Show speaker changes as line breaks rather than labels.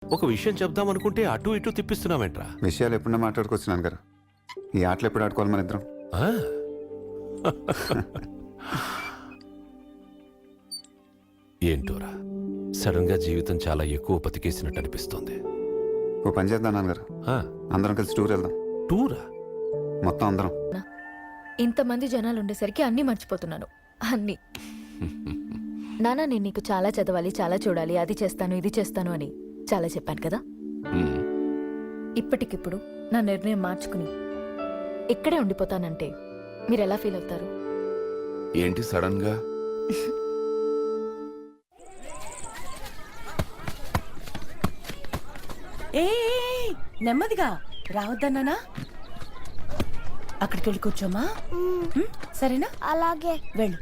ఒక విషయం చెప్దాం అనుకుంటే అటు ఇటు తిప్పిస్తున్నావేంట్రా?
విషయాలు ఎప్పుడన్నా మాట్లాడుకోవచ్చు నాన్నగారు. ఈ ఆటలు ఎప్పుడు ఆడుకోవాలి మన ఇద్దరం?
ఆ? ఏంటోరా, సడన్ గా జీవితం చాలా ఎక్కువ బతికేసినట్టు అనిపిస్తోంది.
ఓ పని చేద్దాం నాన్నగారు,
ఆ,
అందరం కలిసి టూర్ వెళ్దాం.
టూరా?
మొత్తం అందరం.
ఇంతమంది జనాలు ఉండేసరికి అన్నీ మర్చిపోతున్నాను. అన్నీ. నానా, నేను నీకు చాలా చదవాలి, చాలా చూడాలి, అది చేస్తాను ఇది చేస్తాను అని చాలా చెప్పాను కదా.
ఉమ్,
ఇప్పటికిప్పుడు నా నిర్ణయం మార్చుకుని ఇక్కడే ఉండిపోతానంటే మీరు ఎలా ఫీల్ అవుతారు?
ఏంటి సడన్ గా?
ఏ నెమ్మదిగా రావద్దన్నానా? అక్కడికి వెళ్ళి కూర్చోమా. సరేనా?
అలాగే.
వెళ్ళు.